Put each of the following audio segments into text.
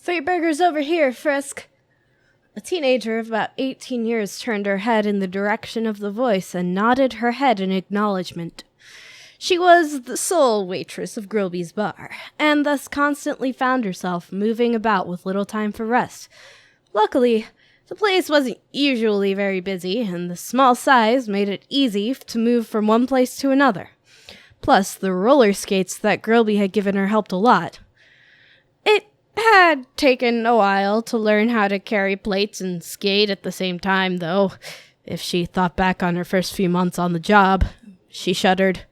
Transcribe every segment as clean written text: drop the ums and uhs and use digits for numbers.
3 burgers over here, Frisk. A teenager of about 18 years turned her head in the direction of the voice and nodded her head in acknowledgement. She was the sole waitress of Grillby's bar, and thus constantly found herself moving about with little time for rest. Luckily, the place wasn't usually very busy, and the small size made it easy to move from one place to another. Plus, the roller skates that Grillby had given her helped a lot. It had taken a while to learn how to carry plates and skate at the same time, though. If she thought back on her first few months on the job, she shuddered.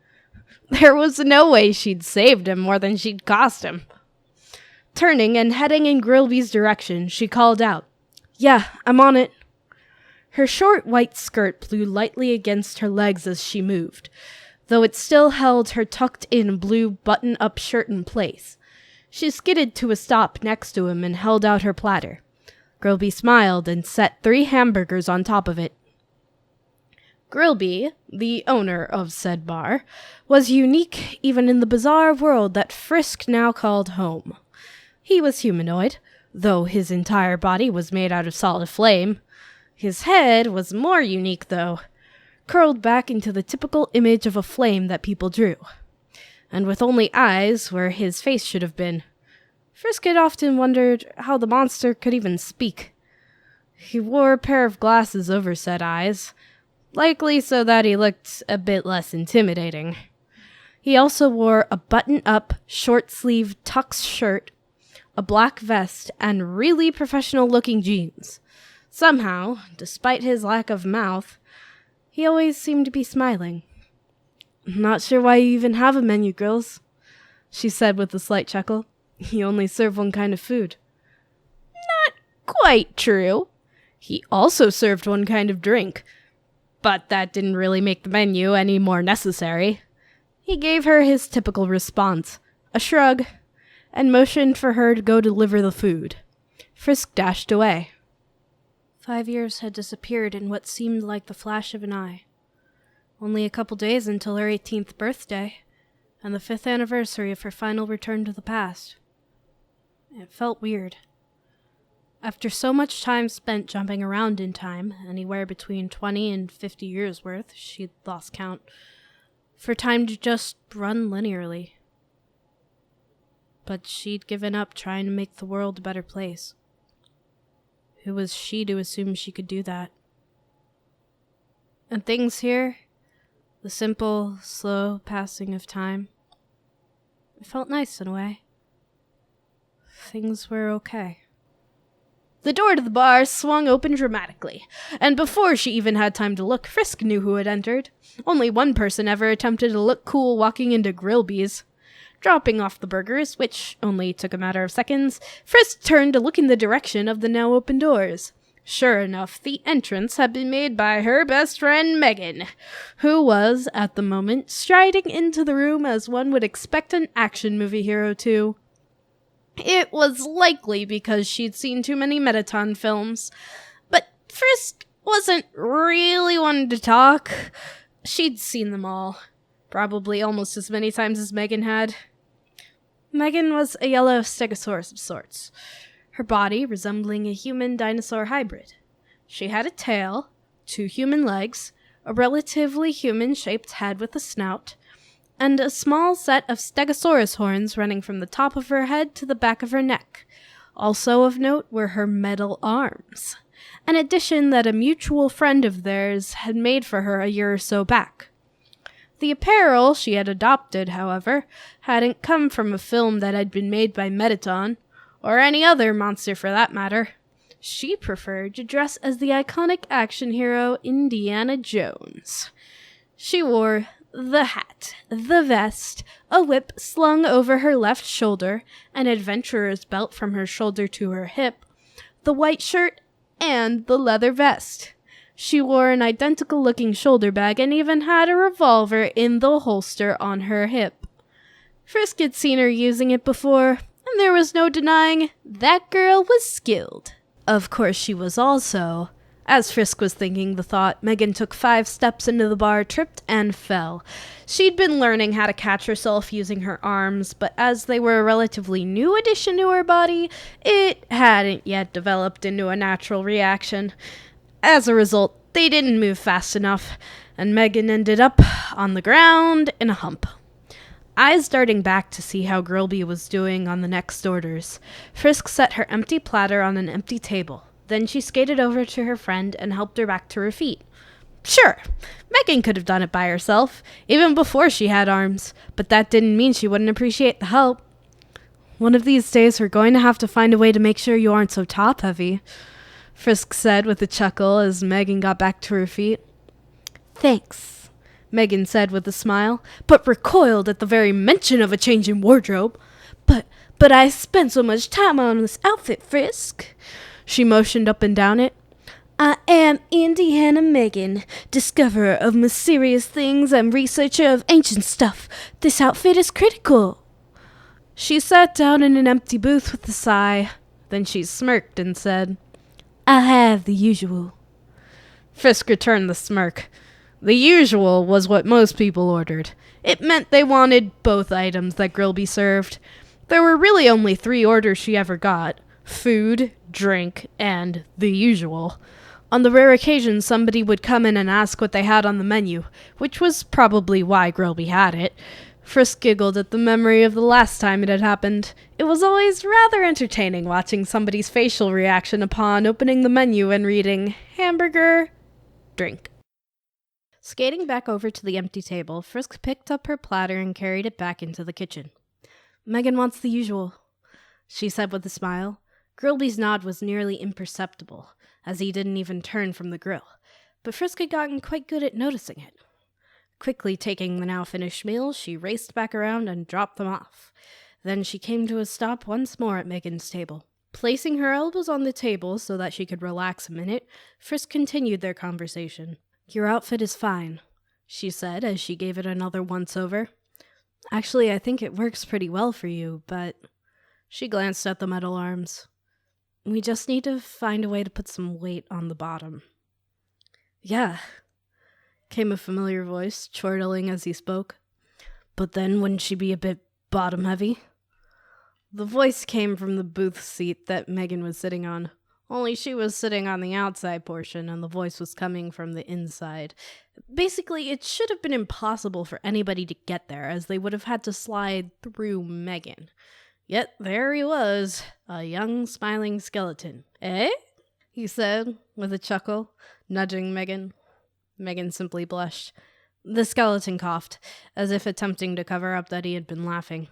There was no way she'd saved him more than she'd cost him. Turning and heading in Grillby's direction, she called out, "Yeah, I'm on it." Her short white skirt blew lightly against her legs as she moved, though it still held her tucked-in blue button-up shirt in place. She skidded to a stop next to him and held out her platter. Grillby smiled and set 3 hamburgers on top of it. Grillby, the owner of said bar, was unique even in the bizarre world that Frisk now called home. He was humanoid, though his entire body was made out of solid flame. His head was more unique, though, curled back into the typical image of a flame that people drew, and with only eyes where his face should have been. Frisk had often wondered how the monster could even speak. He wore a pair of glasses over said eyes, likely so that he looked a bit less intimidating. He also wore a button-up, short-sleeved tux shirt, a black vest, and really professional-looking jeans. Somehow, despite his lack of mouth, he always seemed to be smiling. "Not sure why you even have a menu, girls," she said with a slight chuckle. "You only serve one kind of food." Not quite true. He also served one kind of drink, but that didn't really make the menu any more necessary. He gave her his typical response, a shrug, and motioned for her to go deliver the food. Frisk dashed away. 5 years had disappeared in what seemed like the flash of an eye. Only a couple days until her 18th birthday, and the 5th anniversary of her final return to the past. It felt weird. After so much time spent jumping around in time, anywhere between 20 and 50 years worth, she'd lost count, for time to just run linearly. But she'd given up trying to make the world a better place. Who was she to assume she could do that? And things here, the simple, slow passing of time, it felt nice in a way. Things were okay. The door to the bar swung open dramatically, and before she even had time to look, Frisk knew who had entered. Only one person ever attempted to look cool walking into Grillby's. Dropping off the burgers, which only took a matter of seconds, Frisk turned to look in the direction of the now open doors. Sure enough, the entrance had been made by her best friend Megan, who was, at the moment, striding into the room as one would expect an action movie hero to. It was likely because she'd seen too many Metaton films, but Frisk wasn't really one to talk. She'd seen them all, probably almost as many times as Megan had. Megan was a yellow stegosaurus of sorts, her body resembling a human-dinosaur hybrid. She had a tail, 2 human legs, a relatively human-shaped head with a snout, and a small set of stegosaurus horns running from the top of her head to the back of her neck. Also of note were her metal arms, an addition that a mutual friend of theirs had made for her a year or so back. The apparel she had adopted, however, hadn't come from a film that had been made by Metaton, or any other monster for that matter. She preferred to dress as the iconic action hero Indiana Jones. She wore the hat, the vest, a whip slung over her left shoulder, an adventurer's belt from her shoulder to her hip, the white shirt, and the leather vest. She wore an identical-looking shoulder bag and even had a revolver in the holster on her hip. Frisk had seen her using it before, and there was no denying that girl was skilled. Of course, she was also As Frisk was thinking the thought, Megan took 5 steps into the bar, tripped, and fell. She'd been learning how to catch herself using her arms, but as they were a relatively new addition to her body, it hadn't yet developed into a natural reaction. As a result, they didn't move fast enough, and Megan ended up on the ground in a hump. Eyes darting back to see how Grillby was doing on the next orders, Frisk set her empty platter on an empty table. Then she skated over to her friend and helped her back to her feet. Sure, Megan could have done it by herself, even before she had arms, but that didn't mean she wouldn't appreciate the help. One of these days we're going to have to find a way to make sure you aren't so top-heavy, Frisk said with a chuckle as Megan got back to her feet. Thanks, Megan said with a smile, but recoiled at the very mention of a change in wardrobe. But I spent so much time on this outfit, Frisk. She motioned up and down it. I am Indiana Megan, discoverer of mysterious things and researcher of ancient stuff. This outfit is critical. She sat down in an empty booth with a sigh. Then she smirked and said, I have the usual. Frisk returned the smirk. The usual was what most people ordered. It meant they wanted both items that Grillby served. There were really only 3 orders she ever got. Food, drink, and the usual. On the rare occasion somebody would come in and ask what they had on the menu, which was probably why Grillby had it. Frisk giggled at the memory of the last time it had happened. It was always rather entertaining watching somebody's facial reaction upon opening the menu and reading, hamburger, drink. Skating back over to the empty table, Frisk picked up her platter and carried it back into the kitchen. Megan wants the usual, she said with a smile. Grillby's nod was nearly imperceptible, as he didn't even turn from the grill, but Frisk had gotten quite good at noticing it. Quickly taking the now-finished meal, she raced back around and dropped them off. Then she came to a stop once more at Megan's table. Placing her elbows on the table so that she could relax a minute, Frisk continued their conversation. Your outfit is fine, she said as she gave it another once-over. Actually, I think it works pretty well for you, but... She glanced at the metal arms. We just need to find a way to put some weight on the bottom. Yeah, came a familiar voice, chortling as he spoke. But then wouldn't she be a bit bottom-heavy? The voice came from the booth seat that Megan was sitting on. Only she was sitting on the outside portion, and the voice was coming from the inside. Basically, it should have been impossible for anybody to get there, as they would have had to slide through Megan. Yet there he was, a young, smiling skeleton. Eh? He said, with a chuckle, nudging Megan. Megan simply blushed. The skeleton coughed, as if attempting to cover up that he had been laughing.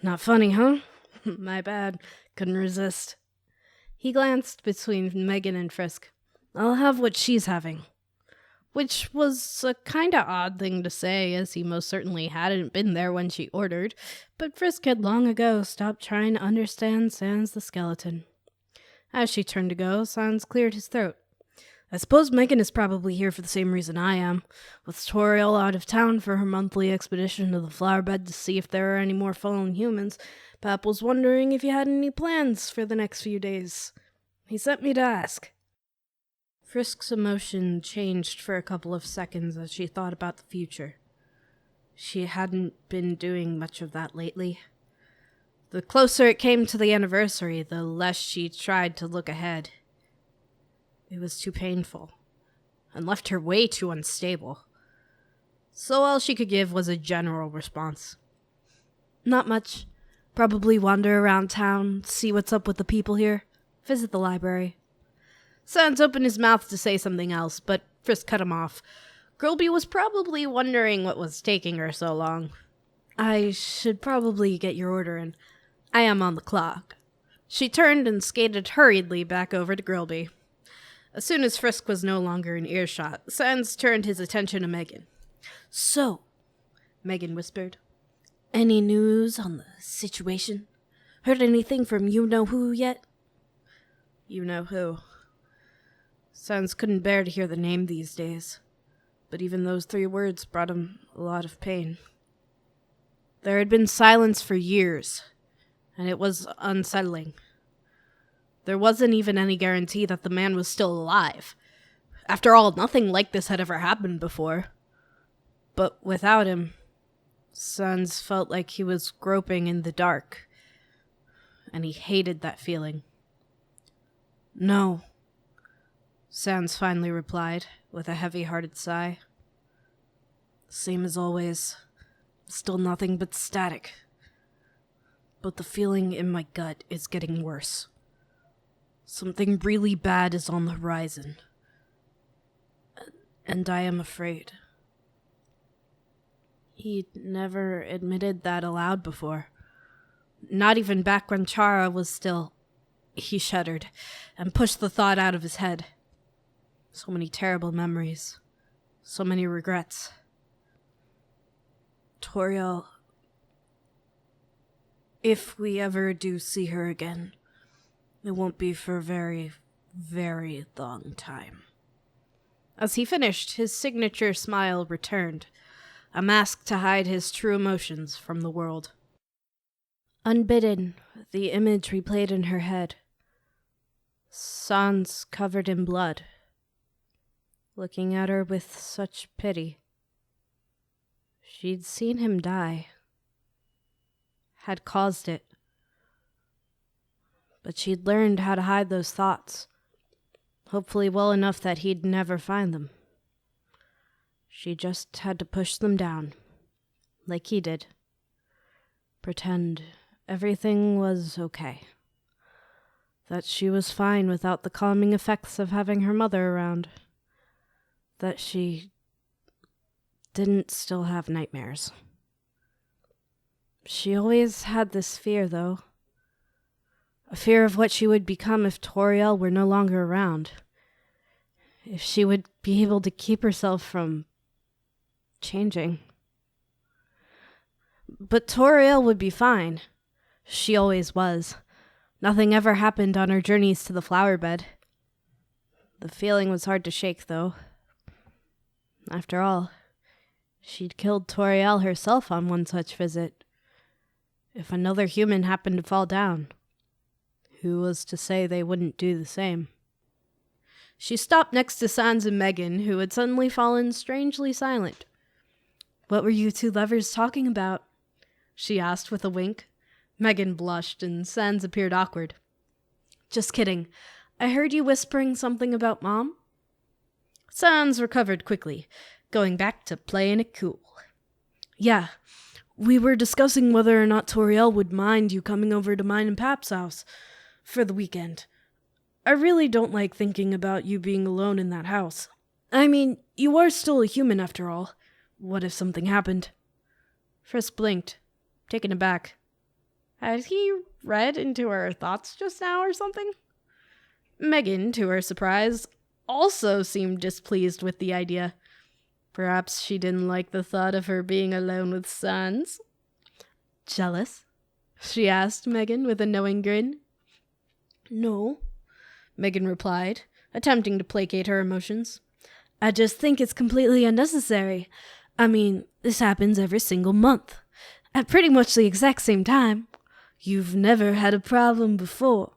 Not funny, huh? My bad. Couldn't resist. He glanced between Megan and Frisk. I'll have what she's having. Which was a kinda odd thing to say, as he most certainly hadn't been there when she ordered, but Frisk had long ago stopped trying to understand Sans the skeleton. As she turned to go, Sans cleared his throat. I suppose Megan is probably here for the same reason I am, with Toriel out of town for her monthly expedition to the flower bed to see if there are any more fallen humans. Pap was wondering if you had any plans for the next few days. He sent me to ask. Frisk's emotion changed for a couple of seconds as she thought about the future. She hadn't been doing much of that lately. The closer it came to the anniversary, the less she tried to look ahead. It was too painful, and left her way too unstable. So all she could give was a general response. Not much. Probably wander around town, see what's up with the people here, visit the library. Sans opened his mouth to say something else, but Frisk cut him off. Grillby was probably wondering what was taking her so long. I should probably get your order in. I am on the clock. She turned and skated hurriedly back over to Grillby. As soon as Frisk was no longer in earshot, Sans turned his attention to Megan. So, Megan whispered, any news on the situation? Heard anything from you-know-who yet? You-know-who. Sans couldn't bear to hear the name these days, but even those 3 words brought him a lot of pain. There had been silence for years, and it was unsettling. There wasn't even any guarantee that the man was still alive. After all, nothing like this had ever happened before. But without him, Sans felt like he was groping in the dark, and he hated that feeling. "No," Sans finally replied, with a heavy-hearted sigh. "Same as always. Still nothing but static. But the feeling in my gut is getting worse. Something really bad is on the horizon. And I am afraid." He'd never admitted that aloud before. Not even back when Chara was still... He shuddered and pushed the thought out of his head. So many terrible memories. So many regrets. Toriel... If we ever do see her again, it won't be for a very, very long time. As he finished, his signature smile returned, a mask to hide his true emotions from the world. Unbidden, the image replayed in her head. Sans covered in blood, looking at her with such pity. She'd seen him die, had caused it, but she'd learned how to hide those thoughts, hopefully well enough that he'd never find them. She just had to push them down, like he did. Pretend everything was okay. That she was fine without the calming effects of having her mother around. That she didn't still have nightmares. She always had this fear, though. A fear of what she would become if Toriel were no longer around. If she would be able to keep herself from changing. But Toriel would be fine. She always was. Nothing ever happened on her journeys to the flower bed. The feeling was hard to shake, though. After all, she'd killed Toriel herself on one such visit. If another human happened to fall down, who was to say they wouldn't do the same? She stopped next to Sans and Megan, who had suddenly fallen strangely silent. "What were you two lovers talking about?" she asked with a wink. Megan blushed, and Sans appeared awkward. "Just kidding. I heard you whispering something about Mom." Sans recovered quickly, going back to playing it cool. "Yeah, we were discussing whether or not Toriel would mind you coming over to mine and Pap's house for the weekend. I really don't like thinking about you being alone in that house. I mean, you are still a human after all. What if something happened?" Frisk blinked, taken aback. Had he read into her thoughts just now or something? Megan, to her surprise, also seemed displeased with the idea. Perhaps she didn't like the thought of her being alone with Sans. "Jealous?" she asked Megan with a knowing grin. "No," Megan replied, attempting to placate her emotions. "I just think it's completely unnecessary. I mean, this happens every single month, at pretty much the exact same time. You've never had a problem before,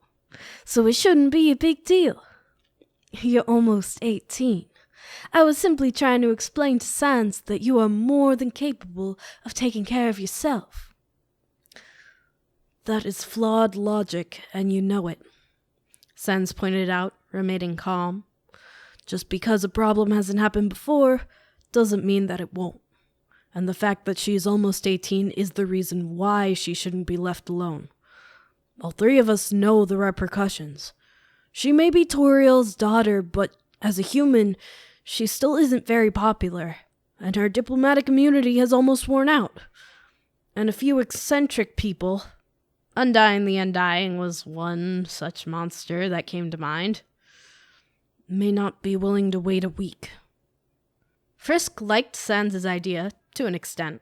so it shouldn't be a big deal. You're almost 18. I was simply trying to explain to Sans that you are more than capable of taking care of yourself." "That is flawed logic, and you know it," Sans pointed out, remaining calm. "Just because a problem hasn't happened before doesn't mean that it won't. And the fact that she is almost 18 is the reason why she shouldn't be left alone. All three of us know the repercussions. She may be Toriel's daughter, but as a human, she still isn't very popular, and her diplomatic immunity has almost worn out. And a few eccentric people, Undyne the Undying was one such monster that came to mind, may not be willing to wait a week." Frisk liked Sans' idea, to an extent.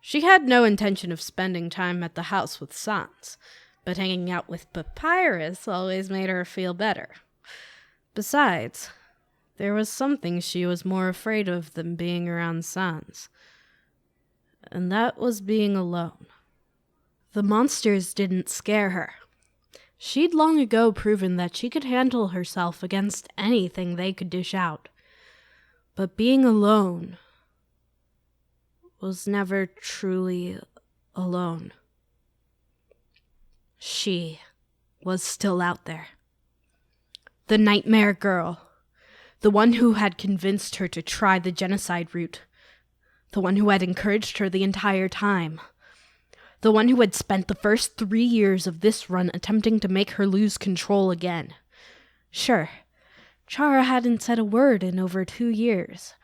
She had no intention of spending time at the house with Sans, but hanging out with Papyrus always made her feel better. Besides, there was something she was more afraid of than being around Sans, and that was being alone. The monsters didn't scare her. She'd long ago proven that she could handle herself against anything they could dish out. But being alone was never truly alone. She was still out there. The nightmare girl. The one who had convinced her to try the genocide route. The one who had encouraged her the entire time. The one who had spent the first 3 years of this run attempting to make her lose control again. Sure, Chara hadn't said a word in over 2 years,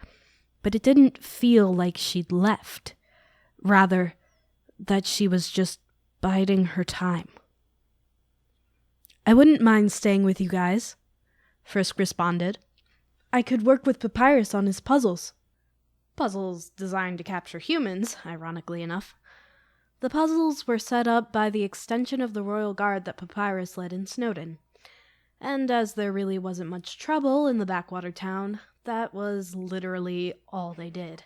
but it didn't feel like she'd left. Rather, that she was just biding her time. "I wouldn't mind staying with you guys," Frisk responded. "I could work with Papyrus on his puzzles." Puzzles designed to capture humans, ironically enough. The puzzles were set up by the extension of the royal guard that Papyrus led in Snowdin. And as there really wasn't much trouble in the backwater town, that was literally all they did.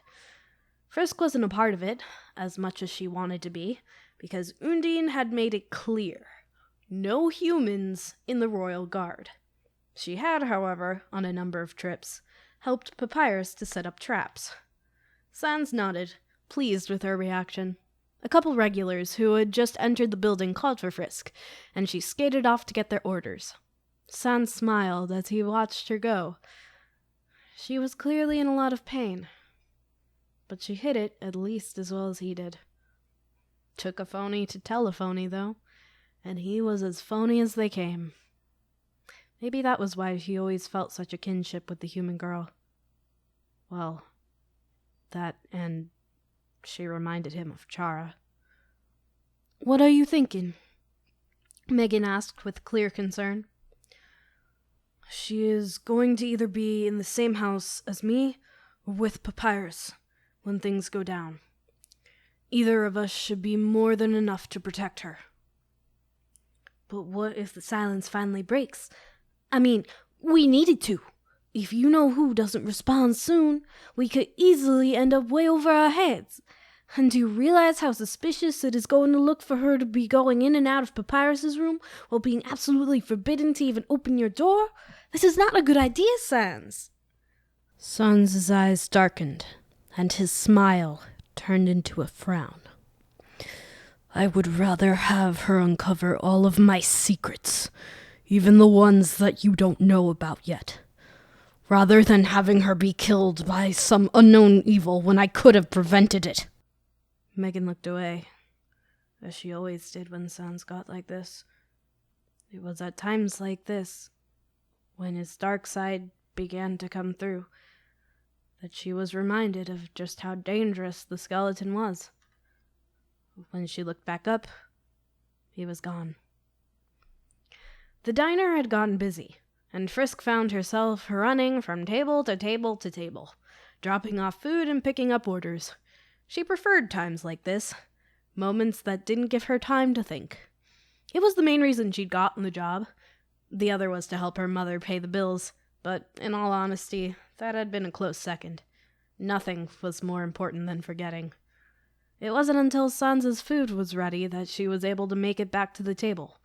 Frisk wasn't a part of it, as much as she wanted to be, because Undine had made it clear. No humans in the royal guard. She had, however, on a number of trips, helped Papyrus to set up traps. Sans nodded, pleased with her reaction. A couple regulars who had just entered the building called for Frisk, and she skated off to get their orders. Sans smiled as he watched her go. She was clearly in a lot of pain, but she hid it at least as well as he did. Took a phony to tell a phony, though, and he was as phony as they came. Maybe that was why she always felt such a kinship with the human girl. Well, that and she reminded him of Chara. "What are you thinking?" Megan asked with clear concern. "She is going to either be in the same house as me or with Papyrus when things go down. Either of us should be more than enough to protect her." "But what if the silence finally breaks? I mean, we needed to. If you know who doesn't respond soon, we could easily end up way over our heads. And do you realize how suspicious it is going to look for her to be going in and out of Papyrus's room while being absolutely forbidden to even open your door? This is not a good idea, Sans." Sans' eyes darkened, and his smile turned into a frown. "I would rather have her uncover all of my secrets, even the ones that you don't know about yet, rather than having her be killed by some unknown evil when I could have prevented it." Megan looked away, as she always did when Sans got like this. It was at times like this, when his dark side began to come through, that she was reminded of just how dangerous the skeleton was. When she looked back up, he was gone. The diner had gotten busy, and Frisk found herself running from table to table to table, dropping off food and picking up orders. She preferred times like this, moments that didn't give her time to think. It was the main reason she'd gotten the job. The other was to help her mother pay the bills, but in all honesty, that had been a close second. Nothing was more important than forgetting. It wasn't until Sans's food was ready that she was able to make it back to the table,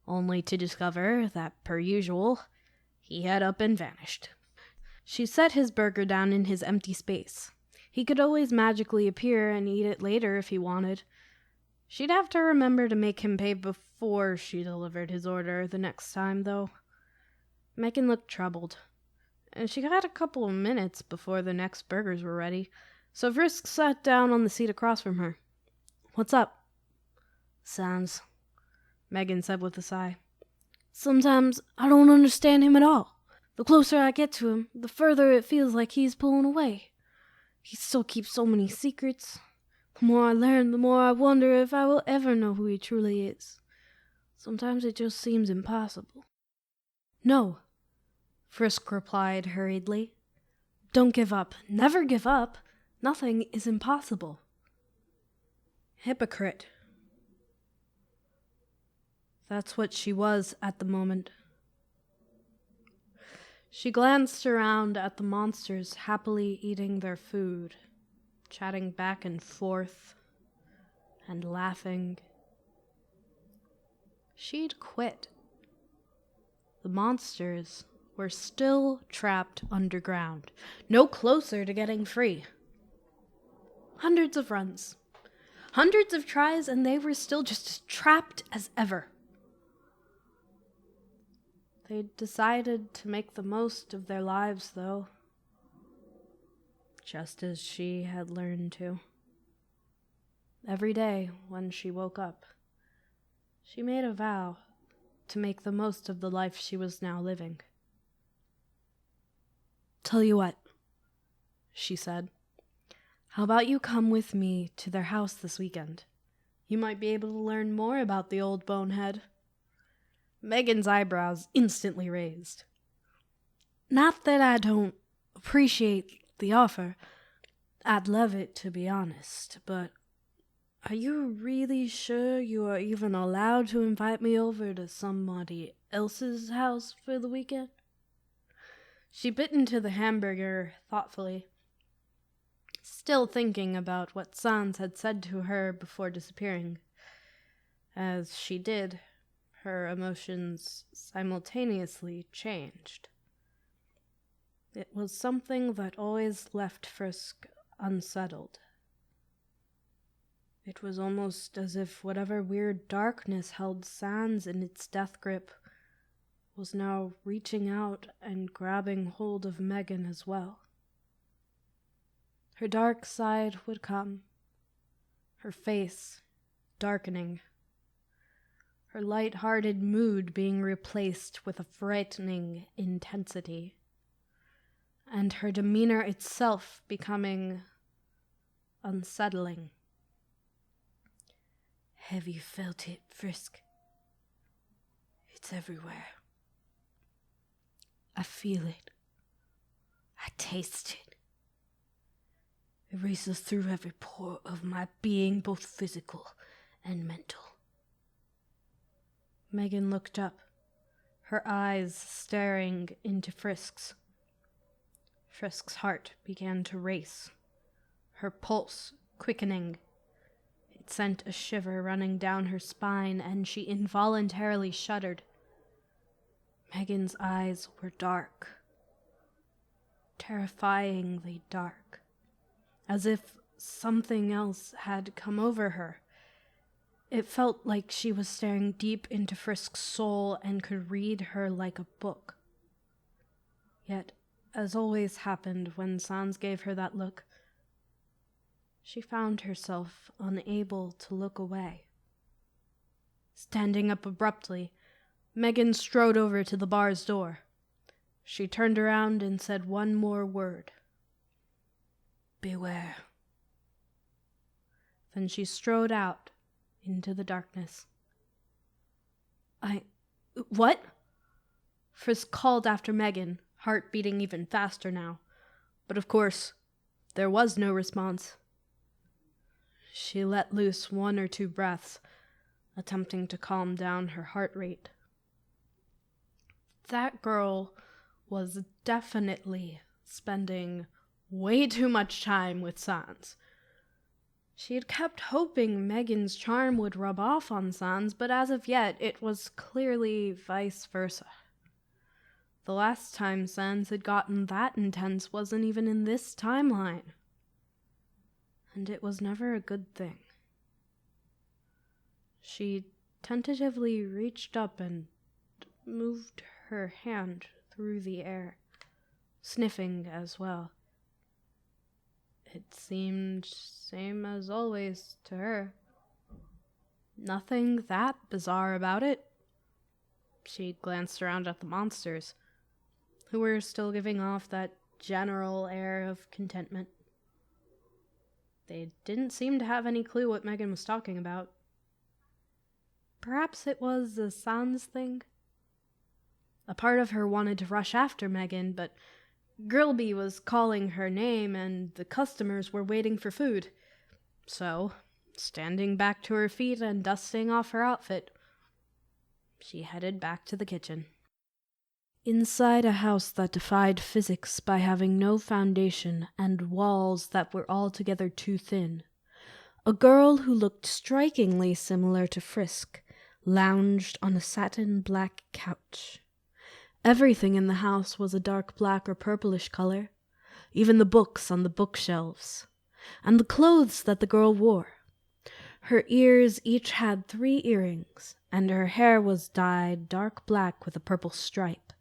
only to discover that, per usual, he had up and vanished. She set his burger down in his empty space. He could always magically appear and eat it later if he wanted. She'd have to remember to make him pay before she delivered his order the next time, though. Megan looked troubled, and she had a couple of minutes before the next burgers were ready, so Frisk sat down on the seat across from her. "What's up?" "Sans," Megan said with a sigh. "Sometimes I don't understand him at all. The closer I get to him, the further it feels like he's pulling away. He still keeps so many secrets. The more I learn, the more I wonder if I will ever know who he truly is. Sometimes it just seems impossible." "No," Frisk replied hurriedly. "Don't give up. Never give up. Nothing is impossible." Hypocrite. That's what she was at the moment. She glanced around at the monsters happily eating their food, chatting back and forth, and laughing. She'd quit The monsters were still trapped underground, no closer to getting free. Hundreds of runs, hundreds of tries, and they were still just as trapped as ever. They decided to make the most of their lives, though, just as she had learned to. Every day when she woke up, she made a vow to make the most of the life she was now living. "Tell you what," she said. "How about you come with me to their house this weekend? You might be able to learn more about the old bonehead." Megan's eyebrows instantly raised. "Not that I don't appreciate the offer. I'd love it, to be honest, but are you really sure you are even allowed to invite me over to somebody else's house for the weekend?" She bit into the hamburger thoughtfully, still thinking about what Sans had said to her before disappearing. As she did, her emotions simultaneously changed. It was something that always left Frisk unsettled. It was almost as if whatever weird darkness held Sans in its death grip was now reaching out and grabbing hold of Megan as well. Her dark side would come, her face darkening, her light-hearted mood being replaced with a frightening intensity, and her demeanor itself becoming unsettling. "Have you felt it, Frisk? It's everywhere. I feel it. I taste it. It races through every pore of my being, both physical and mental." Megan looked up, her eyes staring into Frisk's. Frisk's heart began to race, her pulse quickening. It sent a shiver running down her spine, and she involuntarily shuddered. Megan's eyes were dark, terrifyingly dark, as if something else had come over her. It felt like she was staring deep into Frisk's soul and could read her like a book. Yet, as always happened when Sans gave her that look, she found herself unable to look away. Standing up abruptly, Megan strode over to the bar's door. She turned around and said one more word. "Beware." Then she strode out into the darkness. What?" Frisk called after Megan, heart beating even faster now. But of course, there was no response. She let loose one or two breaths, attempting to calm down her heart rate. That girl was definitely spending way too much time with Sans. She had kept hoping Megan's charm would rub off on Sans, but as of yet, it was clearly vice versa. The last time Sans had gotten that intense wasn't even in this timeline. And it was never a good thing. She tentatively reached up and moved her hand through the air, sniffing as well. It seemed same as always to her. Nothing that bizarre about it. She glanced around at the monsters, who were still giving off that general air of contentment. They didn't seem to have any clue what Megan was talking about. Perhaps it was a Sans thing? A part of her wanted to rush after Megan, but Grillby was calling her name and the customers were waiting for food. So, standing back to her feet and dusting off her outfit, she headed back to the kitchen. Inside a house that defied physics by having no foundation and walls that were altogether too thin, a girl who looked strikingly similar to Frisk lounged on a satin black couch. Everything in the house was a dark black or purplish color, even the books on the bookshelves, and the clothes that the girl wore. Her ears each had 3 earrings, and her hair was dyed dark black with a purple stripe.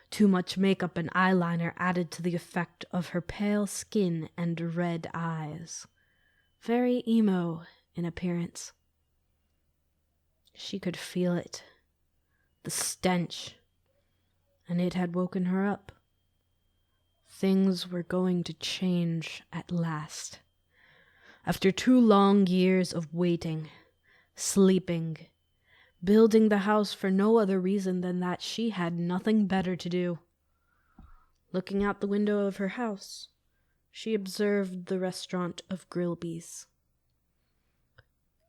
Too much makeup and eyeliner added to the effect of her pale skin and red eyes. Very emo in appearance. She could feel it, the stench, and it had woken her up. Things were going to change at last. After 2 long years of waiting, sleeping, building the house for no other reason than that she had nothing better to do. Looking out the window of her house, she observed the restaurant of Grillby's.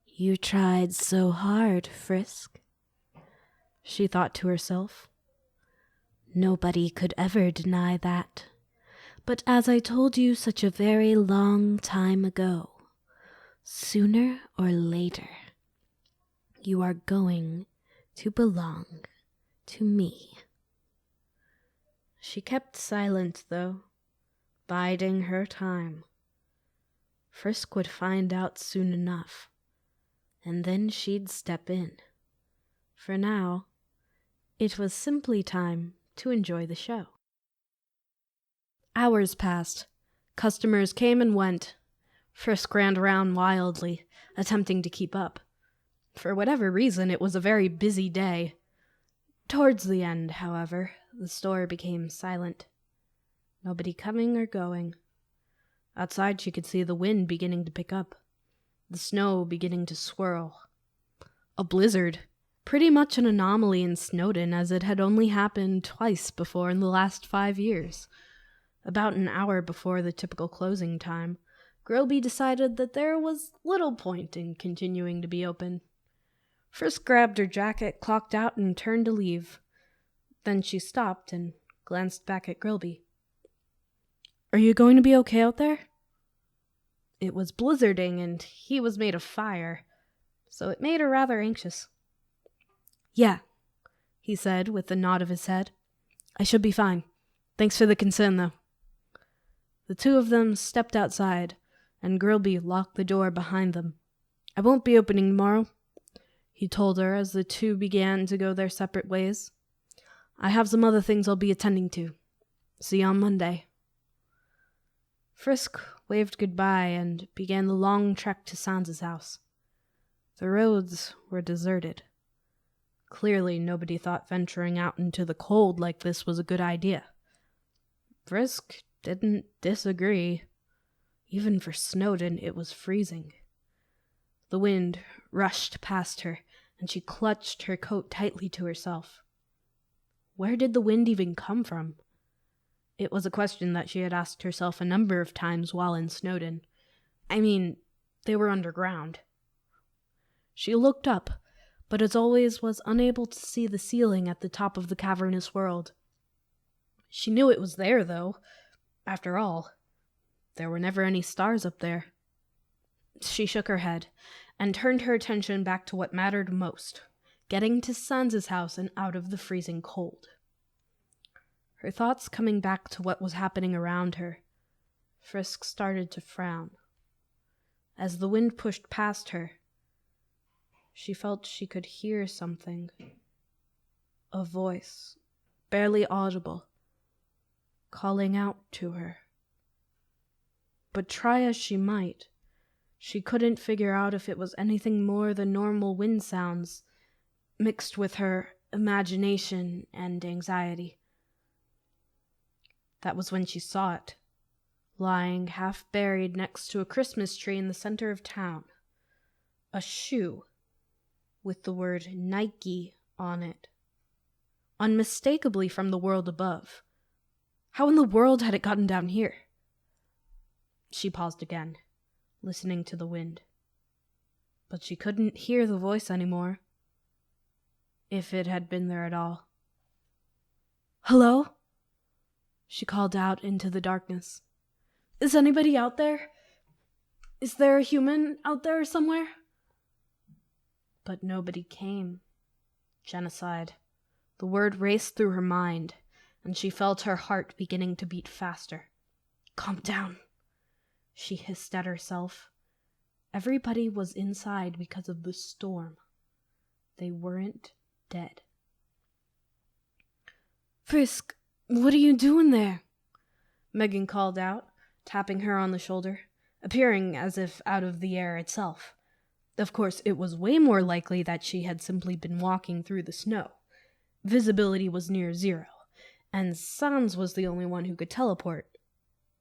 "You tried so hard, Frisk," she thought to herself. "Nobody could ever deny that. But as I told you such a very long time ago, sooner or later, you are going to belong to me." She kept silent, though, biding her time. Frisk would find out soon enough, and then she'd step in. For now, it was simply time to enjoy the show. Hours passed. Customers came and went. Frisk ran around wildly, attempting to keep up. For whatever reason, it was a very busy day. Towards the end, however, the store became silent. Nobody coming or going. Outside she could see the wind beginning to pick up, the snow beginning to swirl. A blizzard, pretty much an anomaly in Snowdin, as it had only happened twice before in the last 5 years. About an hour before the typical closing time, Grillby decided that there was little point in continuing to be open. Frisk grabbed her jacket, clocked out, and turned to leave. Then she stopped and glanced back at Grillby. "Are you going to be okay out there?" It was blizzarding, and he was made of fire, so it made her rather anxious. "Yeah," he said with a nod of his head. "I should be fine. Thanks for the concern, though." The 2 of them stepped outside, and Grillby locked the door behind them. "I won't be opening tomorrow," he told her as the 2 began to go their separate ways. "I have some other things I'll be attending to. See you on Monday." Frisk waved goodbye and began the long trek to Sans's house. The roads were deserted. Clearly nobody thought venturing out into the cold like this was a good idea. Frisk didn't disagree. Even for Snowdin, it was freezing. The wind rushed past her, and she clutched her coat tightly to herself. Where did the wind even come from? It was a question that she had asked herself a number of times while in Snowdin. I mean, they were underground. She looked up, but as always was unable to see the ceiling at the top of the cavernous world. She knew it was there, though. After all, there were never any stars up there. She shook her head and turned her attention back to what mattered most, getting to Sans's house and out of the freezing cold. Her thoughts coming back to what was happening around her, Frisk started to frown. As the wind pushed past her, she felt she could hear something. A voice, barely audible, calling out to her. But try as she might, she couldn't figure out if it was anything more than normal wind sounds, mixed with her imagination and anxiety. That was when she saw it, lying half buried next to a Christmas tree in the center of town. A shoe with the word Nike on it, unmistakably from the world above. How in the world had it gotten down here? She paused again, listening to the wind. But she couldn't hear the voice anymore, if it had been there at all. "Hello?" She called out into the darkness. "Is anybody out there? Is there a human out there somewhere?" But nobody came. Genocide. The word raced through her mind, and she felt her heart beginning to beat faster. "Calm down," she hissed at herself. Everybody was inside because of the storm. They weren't dead. "Frisk, what are you doing there?" Megan called out, tapping her on the shoulder, appearing as if out of the air itself. Of course, it was way more likely that she had simply been walking through the snow. Visibility was near zero, and Sans was the only one who could teleport,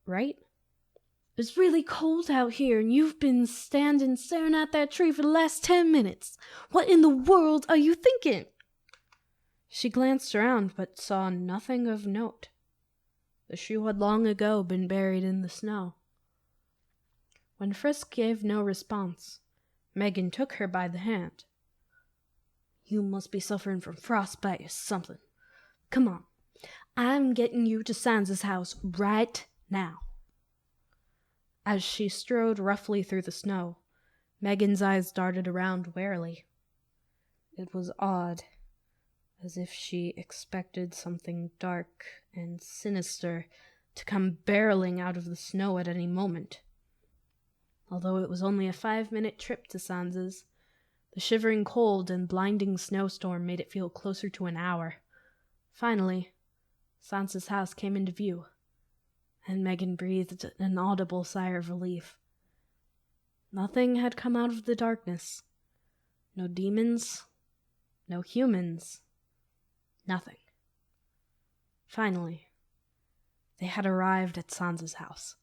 right? "It's really cold out here, and you've been standing staring at that tree for the last 10 minutes. What in the world are you thinking?" She glanced around, but saw nothing of note. The shoe had long ago been buried in the snow. When Frisk gave no response, Megan took her by the hand. "You must be suffering from frostbite or something. Come on, I'm getting you to Sans's house right now." As she strode roughly through the snow, Megan's eyes darted around warily. It was odd, as if she expected something dark and sinister to come barreling out of the snow at any moment. Although it was only a 5-minute trip to Sans's, the shivering cold and blinding snowstorm made it feel closer to an hour. Finally, Sans's house came into view, and Megan breathed an audible sigh of relief. Nothing had come out of the darkness. No demons, no humans, nothing. Finally, they had arrived at Sans's house.